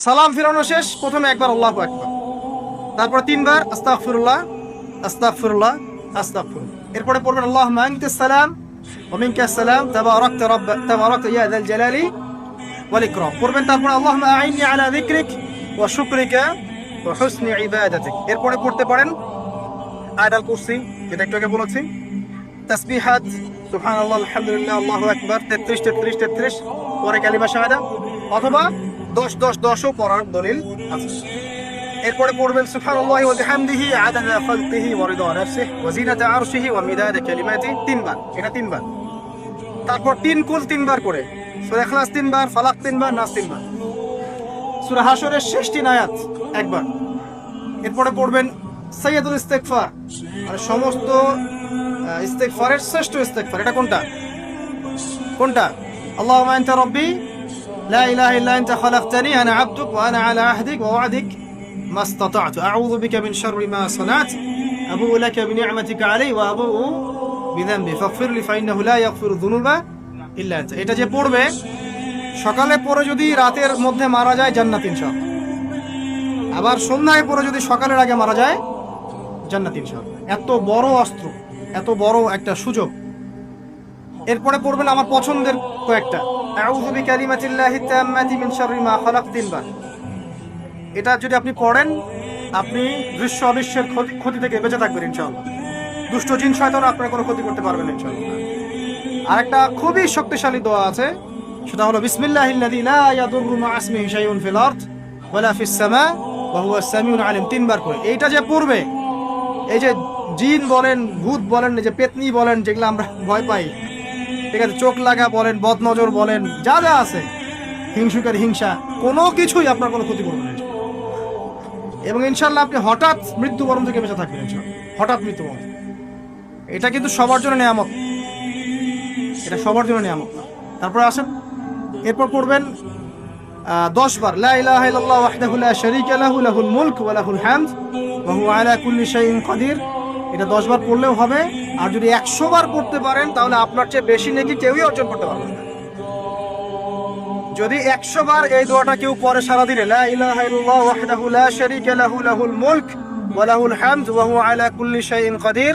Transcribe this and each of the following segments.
সালাম ফিরানো শেষ, প্রথমে একবার আল্লাহু আকবার, তারপর তিনবার আস্তাগফিরুল্লাহ আস্তাগফিরুল্লাহ আস্তাগফিরুল্লাহ। এরপরে পড়বেন আল্লাহুম্মা আনতাস সালাম ওয়া মিনকাস সালাম তাবারাকতা ইয়া যাল জালালি ওয়াল ইকরাম। পড়বেন তারপর আল্লাহুম্মা আইন্নি আলা যিকরিক ওয়া শুকরিকা ওয়া হুসনি ইবাদাতিক। এরপরে পড়তে পারেন আয়াতুল কুরসি, যেটা একটু আগে বলেছি, তাসবিহাত সুবহানাল্লাহ আলহামদুলিল্লাহ আল্লাহু আকবার 33 33 33, পরে কালিমা শাহাদা, অথবা 10 10 10ও পড়ার দলিল আছে। এরপরে পড়বেন সুবহানাল্লাহি ওয়া বিহামদিহি আদাদা খালকিহি ওয়া রিদা নাফসিহি ওয়া জিনাতা আরশিহি ওয়া মিদাদা কালিমাতিহি, তিনবার, এটা তিনবার। তারপর তিন কুল তিনবার করে, সূরা ইখলাস তিনবার, ফালাক তিনবার, নাস তিনবার, সূরা হাশরের শেষ তিন আয়াত একবার। এরপরে পড়বেন সাইয়্যিদুল ইস্তিগফার, আর সমস্ত ইস্তিগফারের শ্রেষ্ঠ ইস্তিগফার। এটা কোনটা কোনটা? আল্লাহুম্মা আনতা রাব্বি লা ইলাহা ইল্লা আনতা খালাকতানি আনা আবদুক ওয়া আনা আলা আহদিক ওয়া ওয়া'দিক মাস্তাতা'তু আউযু বিকা মিন শাররি মা সানা'তু আবু'ু লাকা বিনি'মাতিকা আলাইয়া ওয়া আবু'ু বিযানবি ফাগফিরলি ফাইন্নাহু লা ইয়াগফিরু যুনুবা ইল্লা আনতা। এটা যে পড়বে সকালে পড়ে যদি রাতের মধ্যে মারা যায় জান্নাত ইনশাআল্লাহ, আবার সন্ধ্যায় পড়ে যদি সকালের আগে মারা যায় জান্নাত ইনশাআল্লাহ। এত বড় অস্ত্র, এত বড় একটা সুযোগ। এরপরে পড়বেন আমার পছন্দের কয়েকটা, আউযু বিকালিমাতিল্লাহি তাম্মাতি মিন শাররি মা খালাক, তিনবার। এটা যদি আপনি পড়েন, আপনি দৃশ্য অদৃশ্যের ক্ষতি থেকে বেঁচে থাকবেন ইনশাআল্লাহ। দুষ্ট জিন শয়তান আপনার কোনো ক্ষতি করতে পারবে না ইনশাআল্লাহ। আরেকটা খুবই শক্তিশালী দোয়া আছে, সেটা হলো বিসমিল্লাহিল্লাযী লা ইয়াদুররু মা ইসমিহি শাইউন ফিল আরদ ওয়ালা ফিস সামা ওয়া হুয়াস সামিউল আলিম, তিনবার করে। এইটা যে পড়বে, এই যে জিন বলেন, ভূত বলেন, যে পেতনি বলেন, যেগুলো আমরা ভয় পাই, ঠিক আছে, চোখ লাগা বলেন, বদনজর বলেন, যা যা আছে, হিংসুকের হিংসা, কোনো কিছুই আপনার কোনো ক্ষতি করবে না। এবং ইনশাআল্লাহ আপনি হঠাৎ মৃত্যুবরণ থেকে বেঁচে থাকবেন ইনশাআল্লাহ, হঠাৎ মৃত্যুবরণ। এটা কিন্তু সবার জন্য নিয়ামত, এটা সবার জন্য নিয়ামত। তারপর আসেন, এরপর পড়বেন 10 বার লা ইলাহা ইল্লাল্লাহ ওয়াহদাহু লা শারীকা লাহু লাহুল মুলক ওয়া লাহুল হামদ ওয়া হুয়া আলা কুল্লি শাইইন কাদির। এটা 10 বার পড়লেও হবে। আর যদি 100 বার পড়তে পারেন তাহলে আপনার চেয়ে বেশি নেকি কেউই অর্জন করতে পারবে না। যদি 100 বার এই দোয়াটা কেউ পড়ে সারা দিনে, লা ইলাহা ইল্লাল্লাহ ওয়াহদাহু লা শারীকা লাহু লাহুল মুলক ওয়া লাহুল হামদ ওয়া হুয়া আলা কুল্লি শাইইন কাদির,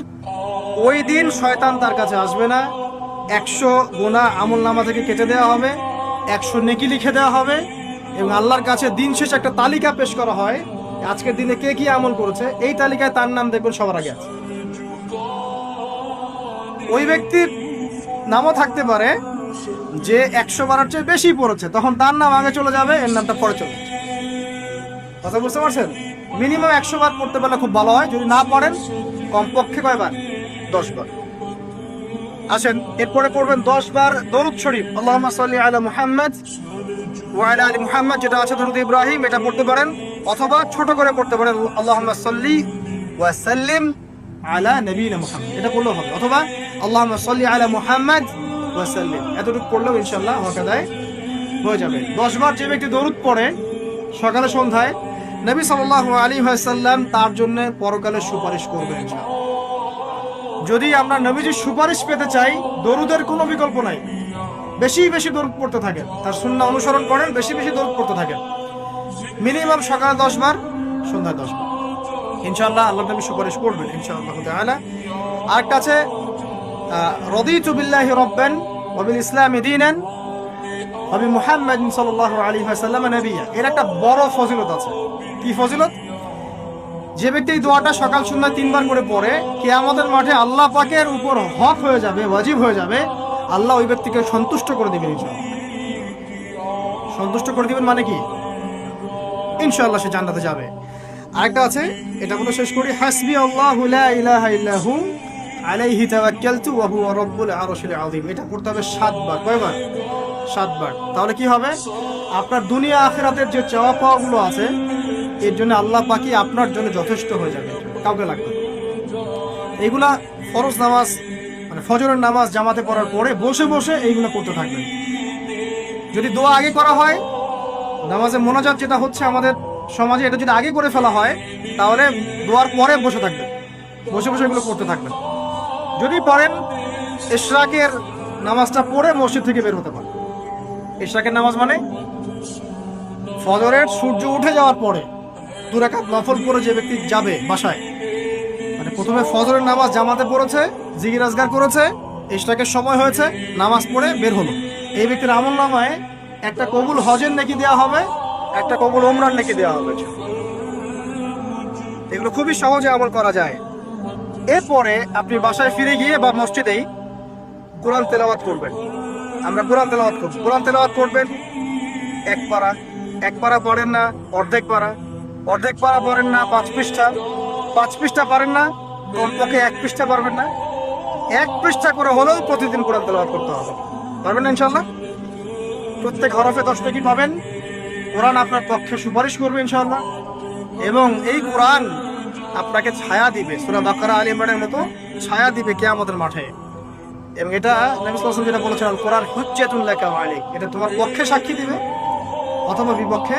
ওই দিন শয়তান তার কাছে আসবে না। 100 গুনাহ আমলনামা থেকে কেটে দেওয়া হবে, 100 নেকি লিখে দেওয়া হবে, এবং আল্লাহর কাছে দিন শেষে একটা তালিকা পেশ করা হয়, আজকের দিনে কে কি আমল করেছে, এই তালিকায় তার নাম দেখবেন সবার আগে আছে। ওই ব্যক্তির নামও থাকতে পারে যে 100 বারের চেয়ে বেশি পড়েছে, তখন তার নাম আগে চলে যাবে, এর নামটা পরে চলে যাবে। কথা বুঝতে পারছেন? মিনিমাম 100 বার পড়তে পারলে খুব ভালো হয়। যদি না পড়েন, কমপক্ষে কয়বার? 10 বার। আসেন, এরপরে পড়বেন 10 বার দরুদ শরীফ, আল্লাহুম্মা সাল্লি আলা মুহাম্মাদ ওয়া আলা আলি মুহাম্মাদ, যেটা আছে দরুদ ইব্রাহিম, এটা পড়তে পারেন, অথবা ছোট করে পড়তে পারেন আল্লাহুম্মা সাল্লি ওয়া সাল্লিম আলা নবিয়িনা মুহাম্মদ, এটা পড়লেও হবে, অথবা আল্লাহুম্মা সাল্লি আলা মুহাম্মাদ ওয়া সাল্লিম, এতটুকু পড়লেও ইনশাআল্লাহ হকাদায় হয়ে যাবে। 10 বার যে ব্যক্তি দরুদ পড়ে সকালে সন্ধ্যায়, নবী সাল্লাল্লাহু আলাইহি ওয়াসাল্লাম তার জন্য পরকালে সুপারিশ করবেন ইনশাআল্লাহ। যদি আমরা নবীজির সুপারিশ পেতে চাই, দরুদের কোনো বিকল্প নাই। বেশি বেশি দরুদ পড়তে থাকেন, তার সুন্নাহ অনুসরণ করেন, বেশি বেশি দরুদ পড়তে থাকেন। মিনিমাম সকালে 10 বার, সন্ধ্যায় 10 বার, ইনশাআল্লাহ আল্লাহর নবী সুপারিশ করবেন ইনশাআল্লাহ তাআলা। আরেকটা আছে রাদিতু বিল্লাহি রাব্বান ওয়া বিল ইসলামি দীনান ওয়া বি মুহাম্মাদিন সাল্লাল্লাহু আলাইহি ওয়াসাল্লাম নবিয়্যা। এর একটা বড় ফজিলত আছে। কি ফজিলত? যে ব্যক্তি এই দোয়াটা সকাল সন্ধ্যা 3 বার করে পড়ে, কিয়ামতের মাঠে আল্লাহ পাকের উপর হক হয়ে যাবে, ওয়াজিব হয়ে যাবে, আল্লাহ ওই ব্যক্তিকে সন্তুষ্ট করে দিবেন ইনশাআল্লাহ। সন্তুষ্ট করে দিবেন মানে কি? ইনশাআল্লাহ সে জান্নাতে যাবে। আরেকটা আছে, এটা বলে শেষ করি, হাসবি আল্লাহু লা ইলাহা ইল্লাহু আলাইহি তাওয়াক্কালতু ওয়া হুয়া রাব্বুল আরশিল আযীম। এটা পড়তে হবে 7 বার। কয়বার? 7 বার। তাহলে কি হবে? আপনার দুনিয়া আখিরাতের যে চাওয়া পাওয়াগুলো আছে, এর জন্য আল্লাহ পাকই আপনার জন্য যথেষ্ট হয়ে যাবে, কাউকে লাগবে না। এইগুলা ফরজ নামাজ, মানে ফজরের নামাজ জামাতে পড়ার পরে বসে বসে এইগুলো করতে থাকবেন। যদি দোয়া আগে করা হয়, নামাজে মোনাজাত যেটা হচ্ছে আমাদের সমাজে, এটা যদি আগে করে ফেলা হয়, তাহলে দোয়ার পরে বসে থাকবেন, বসে বসে এগুলো করতে থাকবেন। যদি পড়েন, ইশরাকের নামাজটা পড়ে মসজিদ থেকে বের হতে পারেন। ইশরাকের নামাজ মানে ফজরের সূর্য উঠে যাওয়ার পরে 2 রাকাত নফল করে যে ব্যক্তি যাবে বাসায়, মানে প্রথমে ফজরের নামাজ জামাতে পড়েছে, জিকির আজগার করেছে, ইশরাকের সময় হয়েছে, নামাজ পড়ে বের হলো, এই ব্যক্তির আমলনামায় একটা কবুল হজের নেকি দেওয়া হবে, একটা কবুল ওমরার নেকি দেওয়া হবে। এগুলো খুবই সহজে আমল করা যায়। এরপরে আপনি বাসায় ফিরে গিয়ে বা মসজিদেই কোরআন তেলাওয়াত করবেন। আমরা কোরআন তেলাওয়াত করব, কোরআন তেলাওয়াত করবেন এক পারা পড়েন না, অর্ধেক পারা পড়েন না, 5 পৃষ্ঠা পারেন না, কমপক্ষে 1 পৃষ্ঠা পারবেন না, 1 পৃষ্ঠা করে হলেও প্রতিদিন কোরআন তেলাওয়াত করতে হবে। পারবেন না ইনশাআল্লাহ? প্রত্যেক হরফে 10 নেকি পাবেন। কোরআন আপনার পক্ষে সুপারিশ করবে ইনশাআল্লাহ, এবং এই কোরআন আপনাকে ছায়া দিবে, সূরা বাকারা আলে ইমরানের মতো ছায়া দিবে কিয়ামতের মাঠে। এবং এটা নবী সাল্লাল্লাহু আলাইহি ওয়াসাল্লাম যেটা বলেছেন, কোরআন হুজ্জাতুন লাকা ওয়া আলাইক, এটা তোমার পক্ষে সাক্ষী দিবে অথবা বিপক্ষে